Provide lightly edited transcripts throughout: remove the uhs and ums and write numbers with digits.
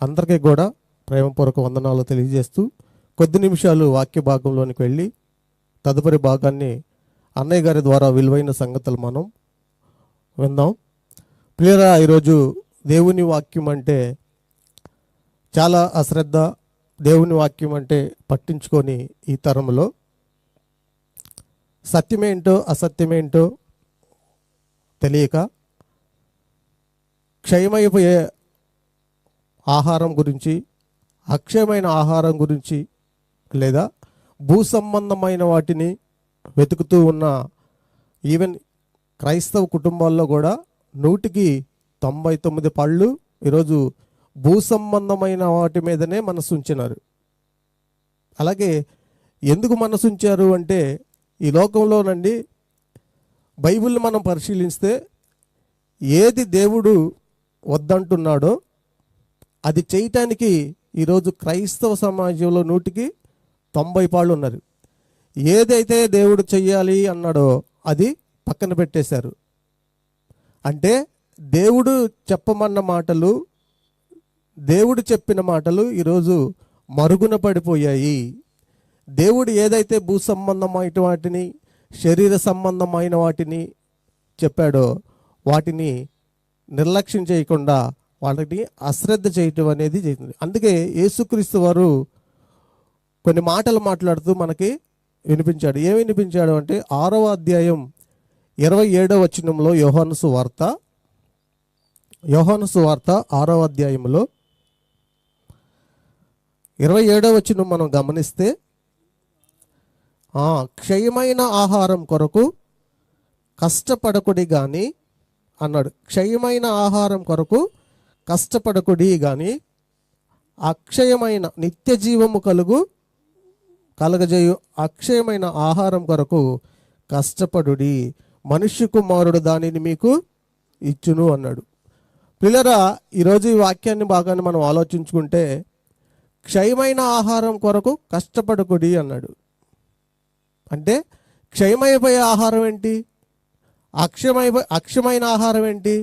అందరికీ కూడా ప్రేమపూర్వక వందనాలు తెలియజేస్తూ కొద్ది నిమిషాలు వాక్య భాగంలోనికి వెళ్ళి తదుపరి భాగాన్ని అన్నయ్య గారి ద్వారా విలువైన సంగతులు మనం విందాం. ప్రియరా, ఈరోజు దేవుని వాక్యం అంటే చాలా అశ్రద్ధ, దేవుని వాక్యం అంటే పట్టించుకొని ఈ తరంలో సత్యమేంటో అసత్యమేంటో తెలియక క్షయమైపోయే ఆహారం గురించి, అక్షయమైన ఆహారం గురించి, లేదా భూ సంబంధమైన వాటిని వెతుకుతూ ఉన్న ఈవెన్ క్రైస్తవ కుటుంబాల్లో కూడా 99 పళ్ళు ఈరోజు భూ సంబంధమైన వాటి మీదనే మనసు ఉంచినారు. అలాగే ఎందుకు మనసు ఉంచారు అంటే, ఈ లోకంలోనండి బైబిల్ని మనం పరిశీలిస్తే ఏది దేవుడు వద్దంటున్నాడో అది చేయటానికి ఈరోజు క్రైస్తవ సమాజంలో 190 పాళ్ళు ఉన్నారు. ఏదైతే దేవుడు చెయ్యాలి అన్నాడో అది పక్కన పెట్టేశారు. అంటే దేవుడు చెప్పమన్న మాటలు, దేవుడు చెప్పిన మాటలు ఈరోజు మరుగున పడిపోయాయి. దేవుడు ఏదైతే భూ సంబంధమైన వాటిని, శరీర సంబంధమైన వాటిని చెప్పాడో వాటిని నిర్లక్ష్యం చేయకుండా వాటిని అశ్రద్ధ చేయటం అనేది చేసింది. అందుకే యేసుక్రీస్తు వారు కొన్ని మాటలు మాట్లాడుతూ మనకి వినిపించాడు. ఏమి వినిపించాడు అంటే 6వ అధ్యాయం 27వ వచనంలో యోహాను సువార్త 6వ అధ్యాయంలో 27వ వచనం మనం గమనిస్తే, క్షయమైన ఆహారం కొరకు కష్టపడకుడి కానీ అన్నాడు. క్షయమైన ఆహారం కొరకు కష్టపడకుడి కానీ అక్షయమైన నిత్య జీవము కలగజేయు అక్షయమైన ఆహారం కొరకు కష్టపడుడి, మనుష్య కుమారుడు దానిని మీకు ఇచ్చును అన్నాడు. పిల్లరా, ఈరోజు ఈ వాక్యాన్ని బాగానే మనం ఆలోచించుకుంటే క్షయమైన ఆహారం కొరకు కష్టపడకుడి అన్నాడు. అంటే క్షయమైపోయే ఆహారం ఏంటి? అక్షయమైన ఆహారం ఏంటి?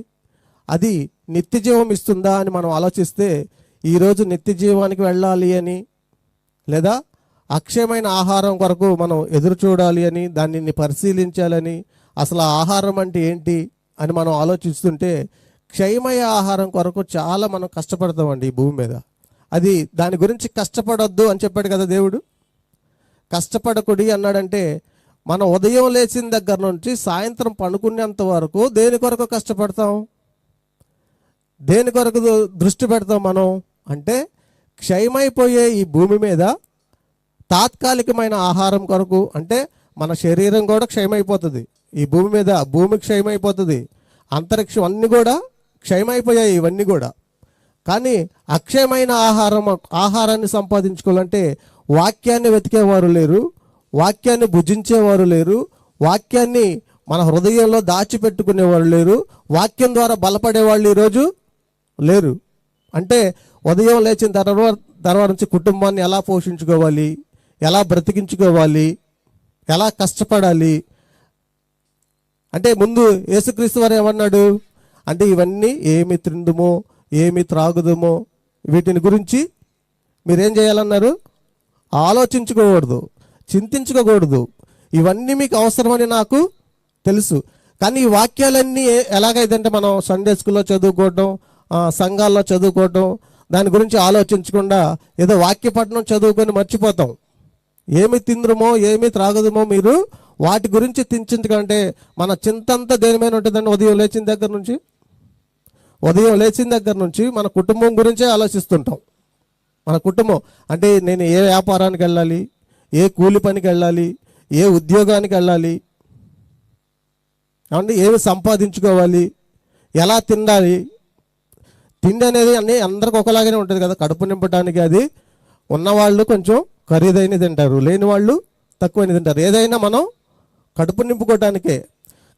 అది నిత్య జీవం ఇస్తుందా అని మనం ఆలోచిస్తే ఈరోజు నిత్య జీవానికి వెళ్ళాలి అని, లేదా అక్షయమైన ఆహారం కొరకు మనం ఎదురు చూడాలి అని, దానిని పరిశీలించాలని, అసలు ఆహారం అంటే ఏంటి అని మనం ఆలోచిస్తుంటే క్షయమయ ఆహారం కొరకు చాలా మనం కష్టపడతామండి ఈ భూమి మీద. అది దాని గురించి కష్టపడొద్దు అని చెప్పాడు కదా దేవుడు. కష్టపడకుడి అన్నాడంటే మనం ఉదయం లేచిన దగ్గర నుంచి సాయంత్రం పడుకునేంత వరకు దేని కొరకు కష్టపడతాం, దేని కొరకు దృష్టి పెడతాం మనం అంటే క్షయమైపోయే ఈ భూమి మీద తాత్కాలికమైన ఆహారం కొరకు. అంటే మన శరీరం కూడా క్షయమైపోతుంది, ఈ భూమి మీద భూమి క్షయమైపోతుంది, అంతరిక్షం అన్నీ కూడా క్షయమైపోయాయి ఇవన్నీ కూడా. కానీ అక్షయమైన ఆహారాన్ని సంపాదించుకోవాలంటే వాక్యాన్ని వెతికేవారు లేరు, వాక్యాన్ని భుజించేవారు లేరు, వాక్యాన్ని మన హృదయంలో దాచిపెట్టుకునేవారు లేరు, వాక్యం ద్వారా బలపడేవాళ్ళు ఈరోజు లేరు. అంటే ఉదయం లేచిన తర్వాత నుంచి కుటుంబాన్ని ఎలా పోషించుకోవాలి, ఎలా బ్రతికించుకోవాలి, ఎలా కష్టపడాలి అంటే ముందు యేసుక్రీస్తు వారు ఏమన్నాడు అంటే ఇవన్నీ ఏమి తిందుమో ఏమి త్రాగుదమో వీటిని గురించి మీరేం చేయాలన్నారు? ఆలోచించుకోకూడదు, చింతించుకోకూడదు. ఇవన్నీ మీకు అవసరమని నాకు తెలుసు. కానీ ఈ వాక్యాలన్నీ ఎలాగైతే మనం సండే స్కూల్లో చదువుకోవటం, సంఘాల్లో చదువుకోవటం, దాని గురించి ఆలోచించకుండా ఏదో వాక్యపట్నం చదువుకొని మర్చిపోతాం. ఏమి తిందుమో ఏమి త్రాగుదమో మీరు వాటి గురించి చింతించకంటే మన చింతంతా దేని మీద ఉంటుందండి? ఉదయం లేచిన దగ్గర నుంచి మన కుటుంబం గురించే ఆలోచిస్తుంటాం. మన కుటుంబం అంటే నేను ఏ వ్యాపారానికి వెళ్ళాలి, ఏ కూలి పనికి వెళ్ళాలి, ఏ ఉద్యోగానికి వెళ్ళాలి, అంటే ఏమి సంపాదించుకోవాలి, ఎలా తినాలి. తిండి అనేది అన్నీ అందరికి ఒకలాగానే ఉంటుంది కదా, కడుపు నింపడానికి. అది ఉన్నవాళ్ళు కొంచెం ఖరీదైన తింటారు, లేని వాళ్ళు తక్కువైన తింటారు. ఏదైనా మనం కడుపు నింపుకోవటానికే.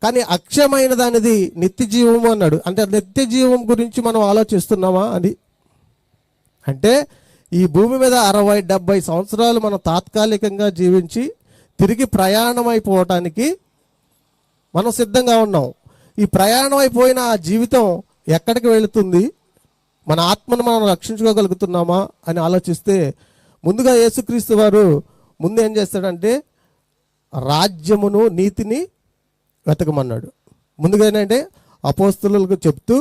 కానీ అక్షయమైన దానిది నిత్య జీవము అన్నాడు. అంటే నిత్య జీవం గురించి మనం ఆలోచిస్తున్నామా అని అంటే ఈ భూమి మీద 60-70 సంవత్సరాలు మనం తాత్కాలికంగా జీవించి తిరిగి ప్రయాణం అయిపోవటానికి మనం సిద్ధంగా ఉన్నాం. ఈ ప్రయాణం అయిపోయిన ఆ జీవితం ఎక్కడికి వెళుతుంది? మన ఆత్మను మనం రక్షించుకోగలుగుతున్నామా అని ఆలోచిస్తే ముందుగా యేసుక్రీస్తు వారు ముందు ఏం చేస్తాడంటే రాజ్యమును నీతిని వెతకమన్నాడు. ముందుగా ఏంటంటే అపోస్తలులకు చెప్తూ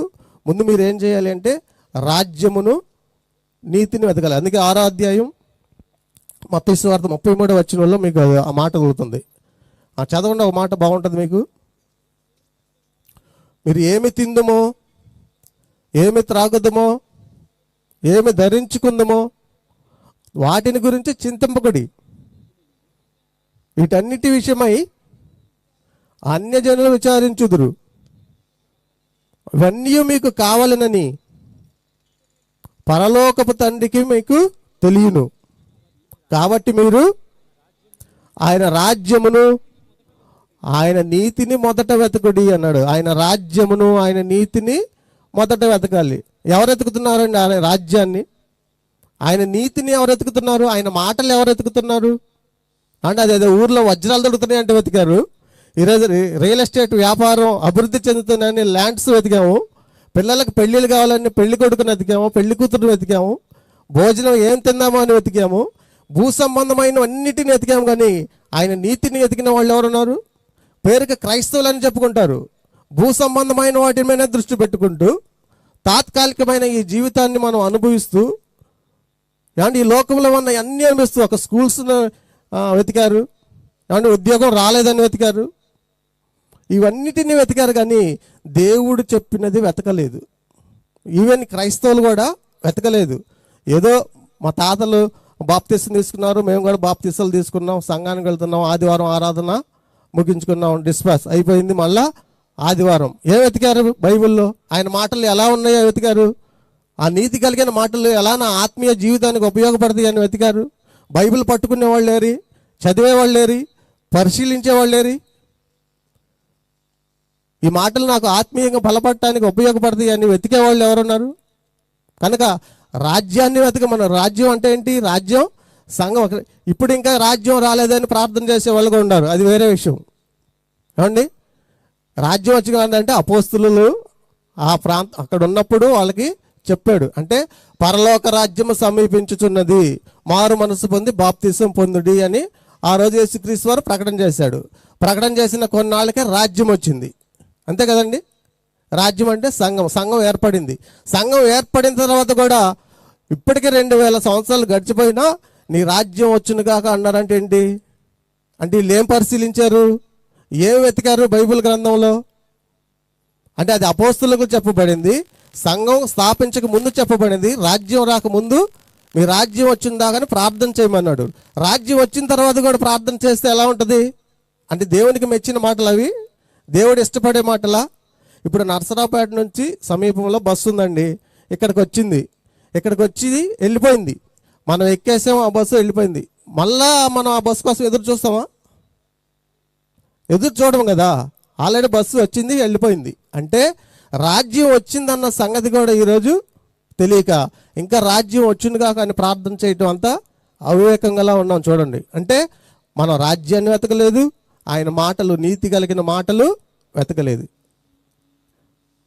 ముందు మీరు ఏం చేయాలి అంటే రాజ్యమును నీతిని వెతకాలి. అందుకే 6వ అధ్యాయం మత్తయి సువార్త 33వ వచనంలో మీకు ఆ మాట దొరుకుతుంది. ఆ చదవండి, ఒక మాట బాగుంటుంది మీకు. మీరు ఏమి తిందుమో, ఏమి త్రాగుదమో, ఏమి ధరించుకుందమో వాటిని గురించి చింతింపకుడి. వీటన్నిటి విషయమై అన్యజనులు విచారించుదురు. ఇవన్నీ మీకు కావాలనని పరలోకపు తండ్రికి మీకు తెలియను. కాబట్టి మీరు ఆయన రాజ్యమును ఆయన నీతిని మొదట వెతకుడి అన్నాడు. ఆయన రాజ్యమును ఆయన నీతిని మొదట వెతకాలి. ఎవరు వెతుకుతున్నారండి ఆయన రాజ్యాన్ని? ఆయన నీతిని ఎవరు వెతుకుతున్నారు? ఆయన మాటలు ఎవరు వెతుకుతున్నారు? అంటే అదే ఊర్లో వజ్రాలు దొరుకుతున్నాయి అంటే వెతికారు. ఈరోజు రియల్ ఎస్టేట్ వ్యాపారం అభివృద్ధి చెందుతున్నాయని ల్యాండ్స్ వెతికాము. పిల్లలకు పెళ్ళిళ్ళు కావాలని పెళ్లి కొడుకుని వెతికాము, పెళ్లి కూతురుని వెతికాము, భోజనం ఏం తిందామో అని వెతికాము, భూ సంబంధమైన అన్నిటిని వెతికాము. కానీ ఆయన నీతిని వెతికిన వాళ్ళు ఎవరున్నారు? పేరుకి క్రైస్తవులు అని చెప్పుకుంటారు. భూ సంబంధమైన వాటి మీద దృష్టి పెట్టుకుంటూ తాత్కాలికమైన ఈ జీవితాన్ని మనం అనుభవిస్తూ ఏమంటే ఈ లోకంలో ఉన్న అన్నీ అనిపిస్తూ ఒక స్కూల్స్ వెతికారు, ఏమంటే ఉద్యోగం రాలేదని వెతికారు, ఇవన్నిటిని వెతికారు. కానీ దేవుడు చెప్పినది వెతకలేదు. ఈవెన్ క్రైస్తవులు కూడా వెతకలేదు. ఏదో మా తాతలు బాప్తీసం తీసుకున్నారు, మేము కూడా బాప్తీసాలు తీసుకున్నాం, సంఘానికి వెళ్తున్నాం, ఆదివారం ఆరాధన ముగించుకున్నాం, డిస్పాస్ అయిపోయింది, మళ్ళా ఆదివారం. ఏం వెతికారు? బైబిల్లో ఆయన మాటలు ఎలా ఉన్నాయో వెతికారు. ఆ నీతి కలిగిన మాటలు ఎలా నా ఆత్మీయ జీవితానికి ఉపయోగపడతాయి అని వెతికారు. బైబిల్ పట్టుకునే వాళ్ళు లేరు, చదివేవాళ్ళు లేరు, పరిశీలించేవాళ్ళు లేరు. ఈ మాటలు నాకు ఆత్మీయంగా బలపడటానికి ఉపయోగపడతాయి అని వెతికేవాళ్ళు ఎవరున్నారు? కనుక రాజ్యాన్ని వెతకమన్నారు. రాజ్యం అంటే ఏంటి? రాజ్యం సంఘం. ఇప్పుడు ఇంకా రాజ్యం రాలేదని ప్రార్థన చేసే వాళ్ళు కూడా ఉన్నారు, అది వేరే విషయం. ఏమండి, రాజ్యం వచ్చిందంటే అపోస్తులు ఆ అక్కడ ఉన్నప్పుడు వాళ్ళకి చెప్పాడు. అంటే పరలోక రాజ్యము సమీపించుచున్నది, మారు మనసు పొంది బాప్తిసం పొందుడి అని ఆ రోజు యేసుక్రీస్తు వారు ప్రకటన చేశాడు. ప్రకటన చేసిన కొన్నాళ్ళకే రాజ్యం వచ్చింది. అంతే కదండి. రాజ్యం అంటే సంఘం. సంఘం ఏర్పడింది. సంఘం ఏర్పడిన తర్వాత కూడా ఇప్పటికే 2000 సంవత్సరాలు గడిచిపోయినా నీ రాజ్యం వచ్చును కాక అన్నారంటే ఏంటి? అంటే వీళ్ళు ఏం పరిశీలించారు, ఏం వెతికారు బైబిల్ గ్రంథంలో? అంటే అది అపోస్తులకు చెప్పబడింది, సంఘం స్థాపించక ముందు చెప్పబడింది, రాజ్యం రాకముందు మీ రాజ్యం వచ్చిందా కానీ ప్రార్థన చేయమన్నాడు. రాజ్యం వచ్చిన తర్వాత కూడా ప్రార్థన చేస్తే ఎలా ఉంటుంది? అంటే దేవునికి మెచ్చిన మాటలు అవి, దేవుడు ఇష్టపడే మాటలా? ఇప్పుడు నర్సరావుపేట నుంచి సమీపంలో బస్సు ఉందండి, ఇక్కడికి వచ్చింది, ఇక్కడికి వచ్చి వెళ్ళిపోయింది, మనం ఎక్కేసాము, ఆ బస్సు వెళ్ళిపోయింది. మళ్ళా మనం ఆ బస్సు కోసం ఎదురు చూస్తామా? ఎదురు చూడడం కదా. ఆల్రెడీ బస్సు వచ్చింది, వెళ్ళిపోయింది. అంటే రాజ్యం వచ్చిందన్న సంగతి కూడా ఈరోజు తెలియక ఇంకా రాజ్యం వచ్చింది కాక అని ప్రార్థన చేయటం అంతా అవివేకంగా ఉన్నాం. చూడండి, అంటే మనం రాజ్యాన్ని వెతకలేదు, ఆయన మాటలు, నీతి కలిగిన మాటలు వెతకలేదు.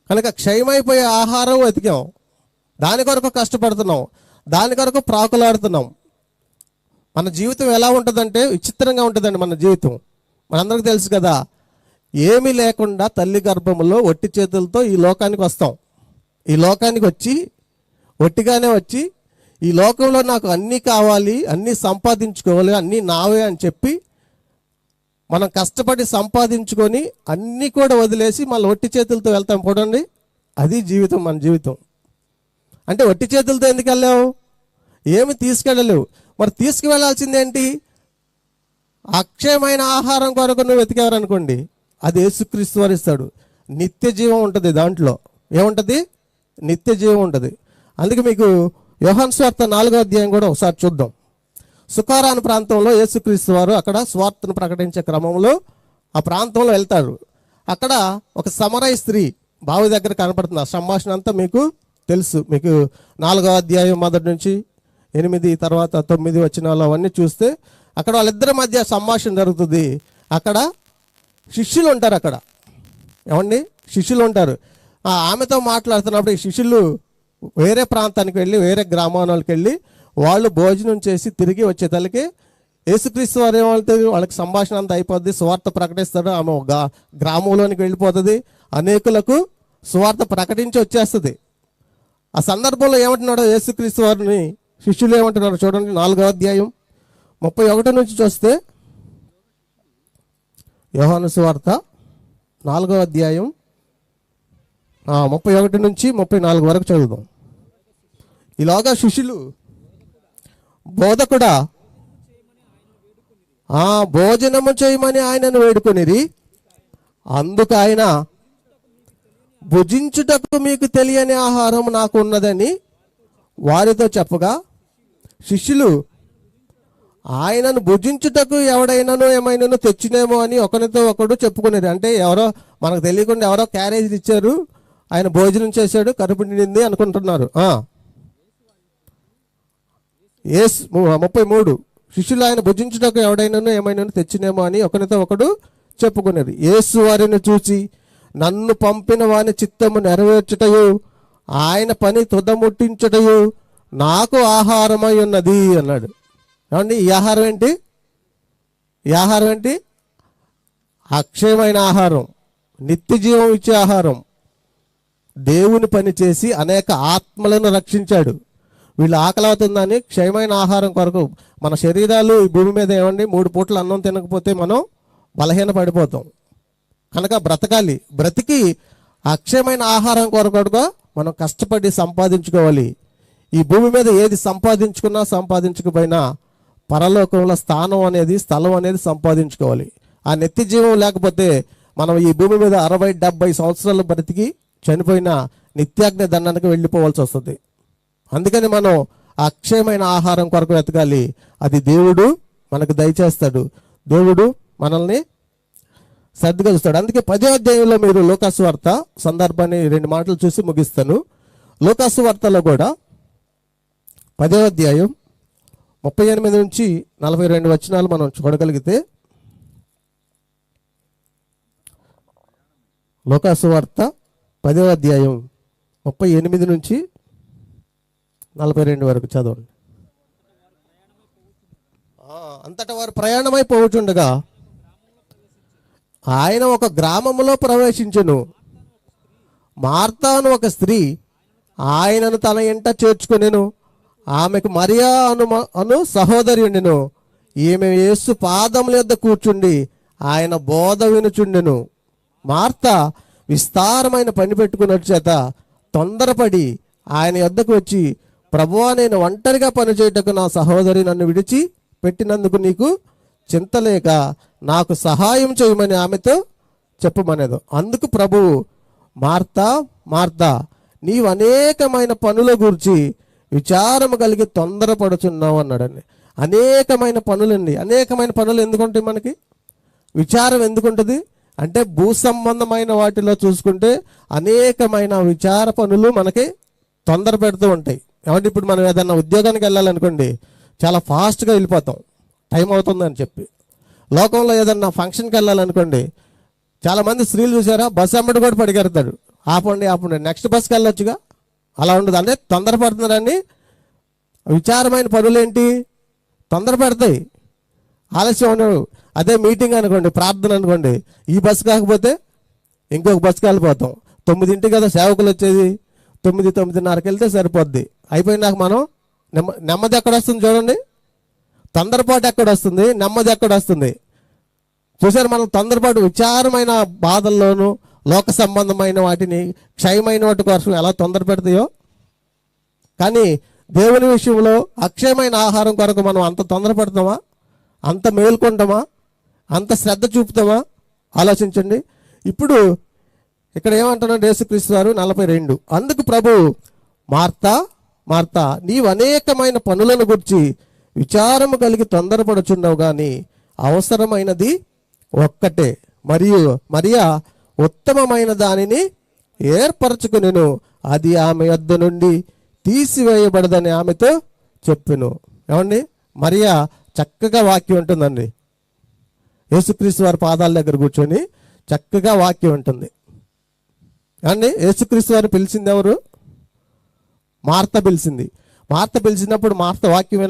కనుక క్షయమైపోయే ఆహారం వెతికాం, దాని కొరకు కష్టపడుతున్నాం, దాని కొరకు ప్రాకులాడుతున్నాం. మన జీవితం ఎలా ఉంటుందంటే విచిత్రంగా ఉంటుందండి మన జీవితం. మనందరికీ తెలుసు కదా, ఏమీ లేకుండా తల్లి గర్భంలో ఒట్టి చేతులతో ఈ లోకానికి వస్తాం. ఈ లోకానికి వచ్చి ఒట్టిగానే వచ్చి ఈ లోకంలో నాకు అన్నీ కావాలి, అన్నీ సంపాదించుకోవాలి, అన్నీ నావే అని చెప్పి మనం కష్టపడి సంపాదించుకొని అన్నీ కూడా వదిలేసి మళ్ళీ ఒట్టి చేతులతో వెళ్తాం. చూడండి, అది జీవితం, మన జీవితం. అంటే ఒట్టి చేతులతో ఎందుకు వెళ్ళావు? ఏమి తీసుకెళ్ళలేవు. మరి తీసుకువెళ్ళాల్సిందేంటి? అక్షయమైన ఆహారం కొరకు నువ్వు వెతికారనుకోండి, అది యేసుక్రీస్తు వారు ఇస్తాడు. నిత్య జీవం ఉంటుంది దాంట్లో. ఏముంటుంది? నిత్య జీవం ఉంటుంది. అందుకే మీకు యోహాను సువార్త 4వ అధ్యాయం కూడా ఒకసారి చూద్దాం. సుకారాను ప్రాంతంలో యేసుక్రీస్తు వారు అక్కడ స్వార్థను ప్రకటించే క్రమంలో ఆ ప్రాంతంలో వెళ్తారు. అక్కడ ఒక సమరయ స్త్రీ బావి దగ్గర కనపడుతుంది. ఆ సంభాషణ అంతా మీకు తెలుసు. మీకు 4వ అధ్యాయం మొదటి నుంచి 8 తర్వాత 9 వచనాలు అవన్నీ చూస్తే అక్కడ వాళ్ళిద్దరి మధ్య సంభాషణ జరుగుతుంది. అక్కడ శిష్యులు ఉంటారు. అక్కడ ఏమండి, శిష్యులు ఉంటారు. ఆమెతో మాట్లాడుతున్నప్పుడు ఈ శిష్యులు వేరే ప్రాంతానికి వెళ్ళి వేరే గ్రామాలకు వెళ్ళి వాళ్ళు భోజనం చేసి తిరిగి వచ్చేతలకి యేసుక్రీస్తు వారు ఏమవుతుంది, వాళ్ళకి సంభాషణ అంతా అయిపోద్ది, సువార్త ప్రకటిస్తాడు, ఆమె గ్రామంలోనికి వెళ్ళిపోతుంది, అనేకులకు సువార్త ప్రకటించి వచ్చేస్తుంది. ఆ సందర్భంలో ఏమంటున్నాడో యేసుక్రీస్తు వారిని శిష్యులు ఏమంటున్నారో చూడండి. 4వ అధ్యాయం 31 నుంచి చూస్తే, యోహాను సువార్త 4వ అధ్యాయం 31 నుంచి 34 వరకు చదువుదాం. ఇలాగా శిష్యులు బోధకుడా భోజనము చేయమని ఆయనను వేడుకొనిరి. అందుకు ఆయన, భుజించుటకు మీకు తెలియని ఆహారం నాకు ఉన్నదని వారితో చెప్పగా, శిష్యులు ఆయనను భుజించుటకు ఎవడైనాను ఏమైనాను తెచ్చినేమో అని ఒకరితో ఒకడు చెప్పుకునేది. అంటే ఎవరో మనకు తెలియకుండా ఎవరో క్యారేజ్ ఇచ్చారు, ఆయన భోజనం చేశాడు, కడుపు నిండింది అనుకుంటున్నారు. 33 శిష్యులు ఆయన భుజించుటకు ఎవడైనాను ఏమైనాను తెచ్చినేమో అని ఒకరితో ఒకడు చెప్పుకునేది. యేసు వారిని చూసి, నన్ను పంపిన వాని చిత్తము నెరవేర్చుటయు ఆయన పని తుదముట్టించుటయు నాకు ఆహారమై ఉన్నది అన్నాడు. ఏమండి, ఈ ఆహారం ఏంటి? ఈ ఆహారం ఏంటి? అక్షయమైన ఆహారం, నిత్య జీవం ఇచ్చే ఆహారం. దేవుని పని చేసి అనేక ఆత్మలను రక్షించాడు. వీళ్ళు ఆకలి అవుతుందని క్షయమైన ఆహారం కొరకు మన శరీరాలు ఈ భూమి మీద ఏమండి 3 పూటలు అన్నం తినకపోతే మనం బలహీన పడిపోతాం. కనుక బ్రతకాలి. బ్రతికి అక్షయమైన ఆహారం కొరకుగా మనం కష్టపడి సంపాదించుకోవాలి. ఈ భూమి మీద ఏది సంపాదించుకున్నా సంపాదించకపోయినా పరలోకంలో స్థానం అనేది, స్థలం అనేది సంపాదించుకోవాలి. ఆ నిత్య జీవం లేకపోతే మనం ఈ భూమి మీద 60-70 సంవత్సరాలు బ్రతికి చనిపోయిన నిత్యాగ్ని దండానికి వెళ్ళిపోవాల్సి వస్తుంది. అందుకని మనం అక్షయమైన ఆహారం కొరకు వెతకాలి. అది దేవుడు మనకు దయచేస్తాడు. దేవుడు మనల్ని సర్దుగలుస్తాడు. అందుకే 10వ అధ్యాయంలో మీరు లూకాసు వార్త సందర్భాన్ని 2 మాటలు చూసి ముగిస్తాను. లూకాసు వార్తలో కూడా 10వ అధ్యాయం 38 నుంచి 42 వచనాలు మనం చూడగలిగితే, లూకాసు వార్త 10వ అధ్యాయం 38 నుంచి 42 వరకు చదవండి. అంతటా వారు ప్రయాణమై పోవుచుండగా ఆయన ఒక గ్రామములో ప్రవేశించెను. మార్తాను ఒక స్త్రీ ఆయనను తన ఇంట చేర్చుకొనెను. ఆమెకు మరియా అను సహోదరి ఉండెను. ఈమె యేసు పాదముల యొద్ద కూర్చుండి ఆయన బోధ వినుచుండెను. మార్త విస్తారమైన పని పెట్టుకున్నట్టు చేత తొందరపడి ఆయన యొద్దకు వచ్చి, ప్రభువా, నేను ఒంటరిగా పనిచేయటకు నా సహోదరి నన్ను విడిచి పెట్టినందుకు నీకు చింతలేక నాకు సహాయం చేయమని ఆమెతో చెప్పమనేదు. అందుకు ప్రభువు, మార్తా మార్తా, నీవు అనేకమైన పనుల గురించి విచారము కలిగి తొందరపడుచున్నావు అన్నాడండి. అనేకమైన పనులండి. అనేకమైన పనులు ఎందుకుంటాయి? మనకి విచారం ఎందుకుంటుంది అంటే, భూ సంబంధమైన వాటిలో చూసుకుంటే అనేకమైన విచార పనులు మనకి తొందర పెడుతూ ఉంటాయి. కాబట్టి ఇప్పుడు మనం ఏదన్నా ఉద్యోగానికి వెళ్ళాలనుకోండి, చాలా ఫాస్ట్గా వెళ్ళిపోతాం, టైం అవుతుందని చెప్పి. లోకంలో ఏదన్నా ఫంక్షన్కి వెళ్ళాలనుకోండి, చాలామంది స్త్రీలు చూసారా, బస్సు అమ్మటి కూడా పడిగెడతాడు, ఆపండి నెక్స్ట్ బస్కి వెళ్ళొచ్చుగా. అలా ఉండదు. అంటే తొందరపడుతున్నారని. విచారమైన పనులేంటి? తొందర పెడతాయి, ఆలస్యం ఉండడు. అదే మీటింగ్ అనుకోండి, ప్రార్థన అనుకోండి, ఈ బస్సు కాకపోతే ఇంకొక బస్సుకి వెళ్ళిపోతాం. 9 కదా సేవకులు వచ్చేది, 9-9:30కి వెళ్తే సరిపోద్ది. అయిపోయినాక మనం నెమ్మది ఎక్కడ వస్తుంది చూడండి. తొందరపాటు ఎక్కడ వస్తుంది, నెమ్మది ఎక్కడ వస్తుంది చూసారు. మనం తొందరపాటు విచారమైన బాధల్లోనూ లోక సంబంధమైన వాటిని, క్షయమైన వాటి కోసం ఎలా తొందర పెడతాయో, కానీ దేవుని విషయంలో అక్షయమైన ఆహారం కొరకు మనం అంత తొందర పెడతామా? అంత మేల్కొంటామా? అంత శ్రద్ధ చూపుతామా? ఆలోచించండి. ఇప్పుడు ఇక్కడ ఏమంటున్నాడు యేసుక్రీస్తు వారు 42. అందుకు ప్రభు, మార్తా మార్తా, నీవు అనేకమైన పనులను గురించి విచారము కలిగి తొందరపడుచున్నావు, కానీ అవసరమైనది ఒక్కటే, మరియు మరియా ఉత్తమమైన దానిని ఏర్పరచుకునేను, అది ఆమె యొద్ద నుండి తీసివేయబడదని ఆమెతో చెప్పెను. ఏమండి, మరియా చక్కగా వాక్యం ఉంటుందండి. యేసుక్రీస్తు వారి పాదాల దగ్గర కూర్చొని చక్కగా వాక్యం ఉంటుంది. అండి, యేసుక్రీస్తు వారిని పిలిచింది ఎవరు? మార్త పిలిచింది. మార్త పిలిచినప్పుడు మార్త వాక్యం